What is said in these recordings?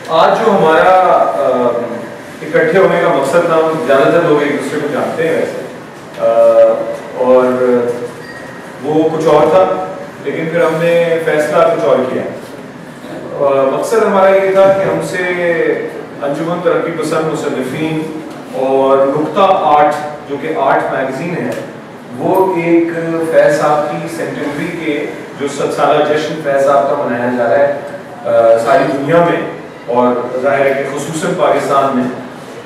آج جو ہمارا اکٹھے ہونے کا مقصد تھا، ہم زیادہ تر لوگ ایک دوسرے کو جانتے ہیں ویسے، اور وہ کچھ اور تھا، لیکن پھر ہم نے فیصلہ کچھ اور کیا۔ مقصد ہمارا یہ تھا کہ ہم سے انجمن ترقی پسند مصنفین اور نقطہ آرٹ جو کہ آرٹ میگزین ہے، وہ ایک فیض صاحب کی سینٹنری کے جو 7 سالہ جشن فیض صاحب کا منایا جا رہا ہے ساری دنیا میں، اور ظاہر ہے کہ خصوصاً پاکستان میں،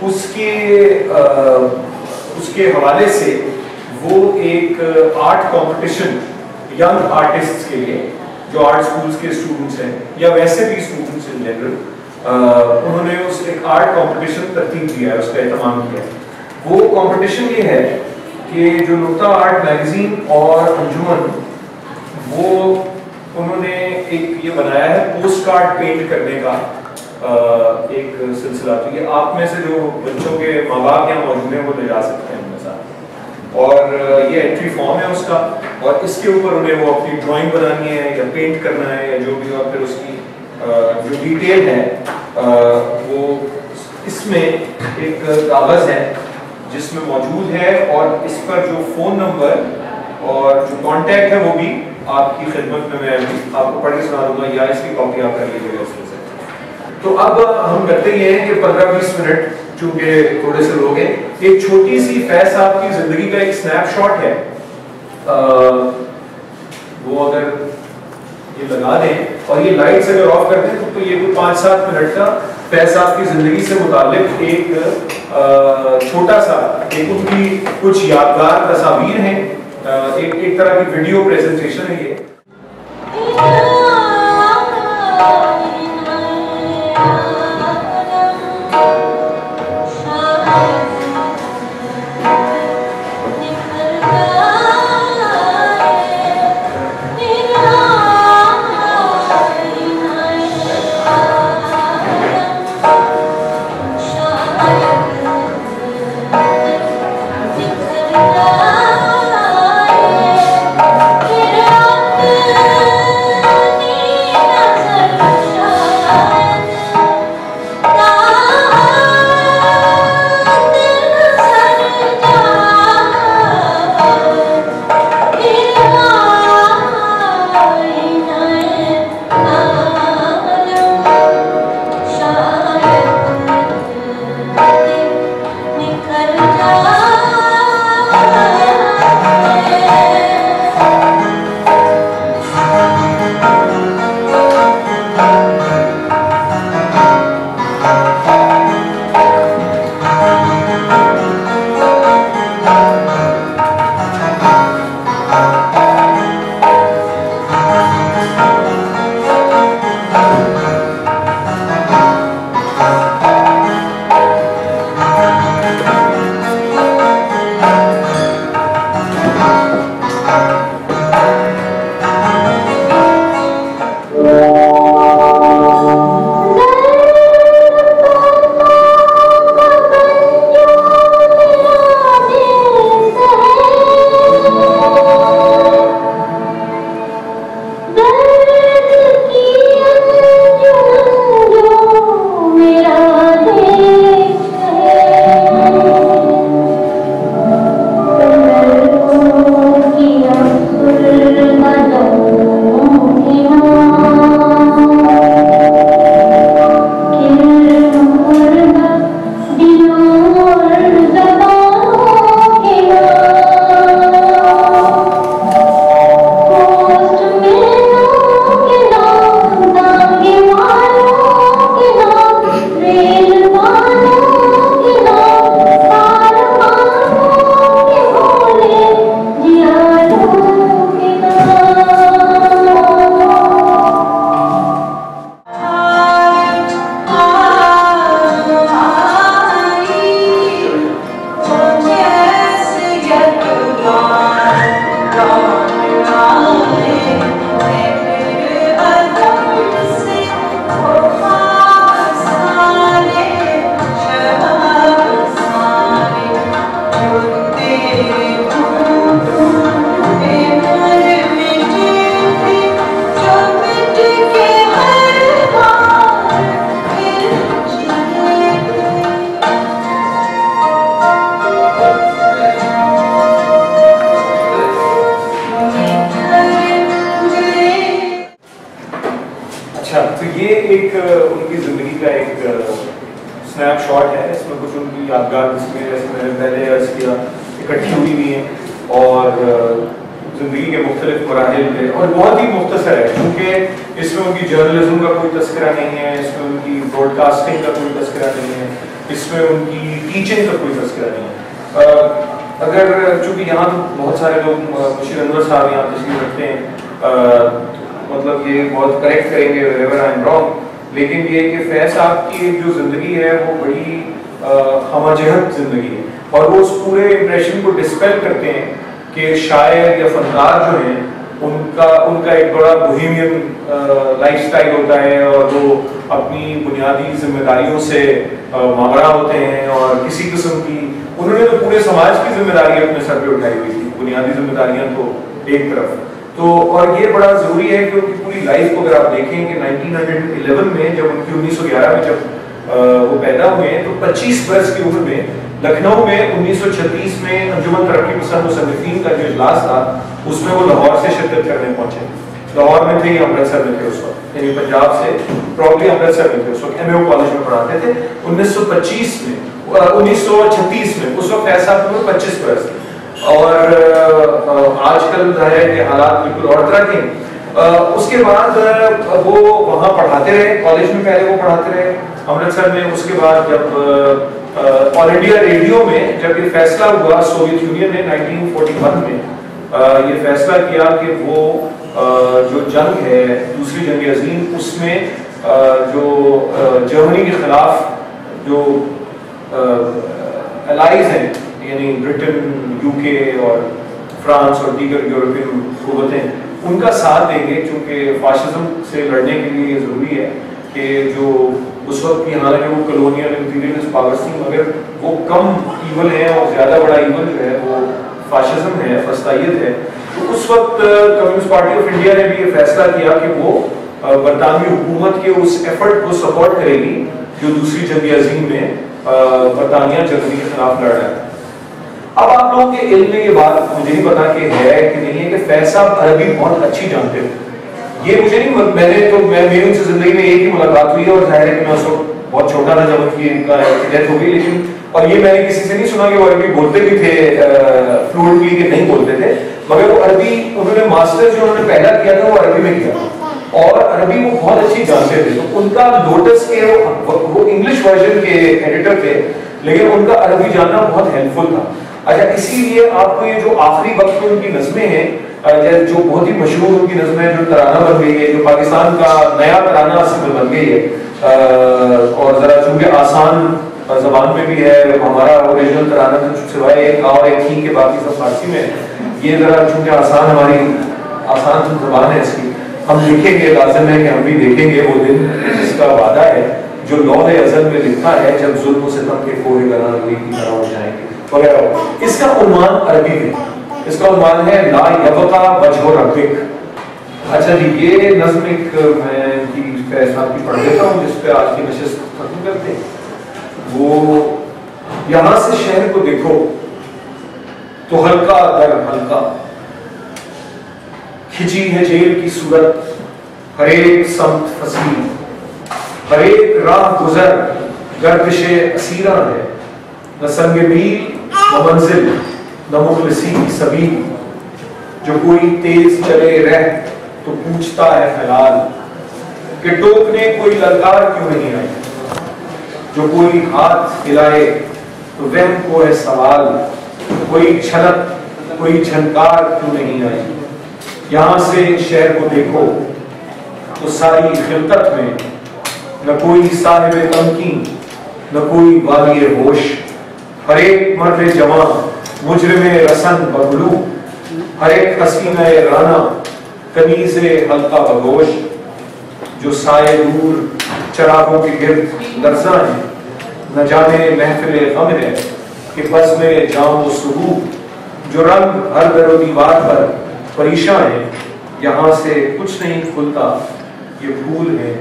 اس کے حوالے سے وہ ایک آرٹ کمپٹیشن ینگ آرٹسٹ کے لیے جو آرٹ سکولز کے اسٹوڈنٹس ہیں یا ویسے بھی اسٹوڈنٹس ان جنرل، انہوں نے اس ایک آرٹ کمپٹیشن ترتیب دیا ہے، اس کا اہتمام کیا ہے۔ وہ کمپٹیشن یہ ہے کہ جو نقطہ آرٹ میگزین اور انجمن، وہ انہوں نے ایک یہ بنایا ہے پوسٹ کارڈ پینٹ کرنے کا ایک سلسلہ۔ تو یہ آپ میں سے جو بچوں کے ماں باپ یہاں موجود ہیں وہ لے جا سکتے ہیں اپنے ساتھ، اور یہ انٹری فارم ہے اس کا، اور اس کے اوپر انہیں وہ اپنی ڈرائنگ بنانی ہے یا پینٹ کرنا ہے یا جو بھی، اور پھر اس کی جو ڈیٹیل ہے وہ اس میں ایک کاغذ ہے جس میں موجود ہے، اور اس پر جو فون نمبر اور جو کانٹیکٹ ہے وہ بھی آپ کی خدمت میں آپ کو پڑھ کے سنا دوں گا، یا اس کی کاپی آپ کر لیجیے گا اس میں سے۔ تو اب ہم کرتے یہ ہیں کہ 15-20 منٹ، چونکہ تھوڑے سے لوگ ہیں، ایک چھوٹی سی فیض صاحب کی زندگی کا ایک سنیپ شاٹ ہے، وہ اگر یہ لگا دیں اور یہ لائٹس اگر آف کر دیں تو یہ 5-7 منٹ کا فیض صاحب کی زندگی سے متعلق ایک چھوٹا سا ایک ان کی کچھ یادگار تصاویر ہیں، ایک طرح کی ویڈیو پریزنٹیشن ہے یہ۔ شاٹ ہے، اس میں کچھ ان کی یادگار تصویریں جیسے میں نے پہلے عرض کیا اکٹھی ہوئی ہوئی ہیں، اور زندگی کے مختلف مراحل پہ، اور بہت ہی مختصر ہے کیونکہ اس میں ان کی جرنلزم کا کوئی تذکرہ نہیں ہے، اس میں ان کی براڈ کاسٹنگ کا کوئی تذکرہ نہیں ہے، اس میں ان کی ٹیچنگ کا کوئی تذکرہ نہیں ہے. اگر چونکہ یہاں بہت سارے لوگ مشیر انور صاحب یہاں تشریف رکھتے ہیں، مطلب یہ بہت کریکٹ کریں گے wherever I am wrong، لیکن یہ کہ فیض صاحب کی جو زندگی ہے وہ بڑی ہمہ زندگی ہے، اور وہ اس پورے امپریشن کو ڈسپیل کرتے ہیں کہ شاعر یا فنکار جو ہیں ان کا ایک بڑا بوہیمین لائف سٹائل ہوتا ہے، اور وہ اپنی بنیادی ذمہ داریوں سے ماورا ہوتے ہیں، اور کسی قسم کی انہوں نے تو پورے سماج کی ذمہ داری اپنے سر پہ اٹھائی ہوئی تھی، بنیادی ذمہ داریاں تو ایک طرف تو. اور یہ بڑا ضروری ہے کہ ان کی پوری لائف کو اگر آپ دیکھیں کہ 1911 میں جب ان کی 1911 میں جب وہ پیدا ہوئے ہیں تو 25 برس کی عمر میں لکھنؤ میں 1936 میں انجمن ترقی پسند مصنفین کا جو اجلاس تھا اس میں وہ لاہور سے شرکت کرنے پہنچے. لاہور میں تھے یا امرتسر میں تھے اس وقت، یعنی پنجاب سے پرابلی امرتسر میں تھے اس وقت، ایم اے کالج میں پڑھاتے تھے. 1936 میں 1936 میں اس وقت فیض صاحب کو 25 برس تھے، اور آج کل ظاہر ہے کہ حالات بالکل اور طرح کے. اس کے بعد وہ وہاں پڑھاتے رہے، کالج میں پہلے وہ پڑھاتے رہے امرتسر میں. اس کے بعد جب آل انڈیا ریڈیو میں جب یہ فیصلہ ہوا سوویت یونین نے 1941 میں یہ فیصلہ کیا کہ وہ جو جنگ ہے دوسری جنگ عظیم اس میں جو جرمنی کے خلاف جو الائز ہیں یعنی برٹن، یو کے اور فرانس اور دیگر یورپین قوتیں ان کا ساتھ دیں گے، چونکہ فاشزم سے لڑنے کے لیے یہ ضروری ہے کہ جو اس وقت کی حالانکہ وہ کلونیل امپیریلسٹ پاورز تھیں مگر وہ کم ایول ہیں اور زیادہ بڑا ایول جو ہے وہ فاشزم ہے، فسطائیت ہے. تو اس وقت کمیونسٹ پارٹی آف انڈیا نے بھی یہ فیصلہ کیا کہ وہ برطانوی حکومت کے اس ایفرٹ کو سپورٹ کرے گی جو دوسری جنگ عظیم میں برطانیہ جرمنی کے خلاف لڑ رہا ہے. اب آپ لوگوں کے علم میں یہ بات مجھے نہیں پتا کہ ہے کہ نہیں ہے کہ فیض صاحب عربی بہت اچھی جانتے ہیں. یہ مجھے نہیں، میری ان سے زندگی میں ایک ہی ملاقات ہوئی ہے اور ظاہر ہے کہ میں اس وقت بہت چھوٹا تھا جب ان کی ڈیتھ ہو گئی، لیکن اور یہ میں نے کسی سے نہیں سنا کہ وہ عربی بولتے بھی تھے فلوئنٹلی کہ نہیں بولتے تھے، مگر وہ عربی انہوں نے ماسٹر جو انہوں نے پہلا کیا تھا وہ عربی میں کیا اور عربی وہ بہت اچھی جانتے تھے. تو ان کا لوٹس کے وہ انگلش ورژن کے ایڈیٹر تھے لیکن ان کا عربی جاننا بہت ہیلپ فل تھا. اچھا اسی لیے آپ کو یہ جو آخری وقت میں ان کی نظمیں ہیں جو بہت ہی مشہور ان کی نظمیں جو ترانہ بن گئی ہے، جو پاکستان کا نیا ترانہ اصل میں بن گئی ہے، اور ذرا چونکہ آسان زبان میں بھی ہے، ہمارا اوریجنل ترانہ تو سوائے ایک اور ایک ہی کے باقی سب فارسی میں، یہ ذرا چونکہ آسان ہماری آسان زبان ہے اس کی، ہم لکھیں گے، لازم ہے کہ ہم بھی دیکھیں گے وہ دن جس کا وعدہ ہے جو لوح ازل میں لکھا ہے جب ظلم و ستم کے کوہ گراں روئی کی طرح ہو جائیں گے وغیرہ. اس کا عنوان عربی ہے، اس کا عنوان ہے لا یبقى وجہ ربک. اچھا جی یہ نظم ایک میں کی فیض صاحب کی پڑھ دیتا ہوں جس پہ آج کی نشست ختم کرتے ہیں. وہ یہاں سے شہر کو دیکھو تو ہلکا در ہلکا کھچی ہے جیل کی صورت، ہر ایک سمت فصیل، ہر ایک راہ گزر گردش اسیرہ ہے، نہ سنگ میل نہ منزل نہ مخلصی کی سبیل. جو کوئی تیز چلے رہ تو پوچھتا ہے خیال کہ ٹوکنے کوئی للکار کیوں نہیں آئی. جو کوئی ہاتھ ہلائے تو وہم کو ہے سوال، کوئی چھلک کوئی جھنکار کیوں نہیں آئی. یہاں سے شہر کو دیکھو تو ساری خلقت میں نہ کوئی صاحب تمکین نہ کوئی والی ہوش، ہر ایک مرد جوان مجرم رسن بگلو، ہر ایک حسینہ رانا کنیز حلقہ بگوش. جو سائے دور چراغوں کے گرد لرزاں ہیں، نہ جانے محفل غم ہے کہ بس میں جام و سبو. جو رنگ ہر در و دیوار پر پریشان ہے، یہاں سے کچھ نہیں کھلتا یہ پھول ہے.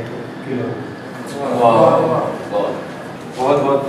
بہت بہت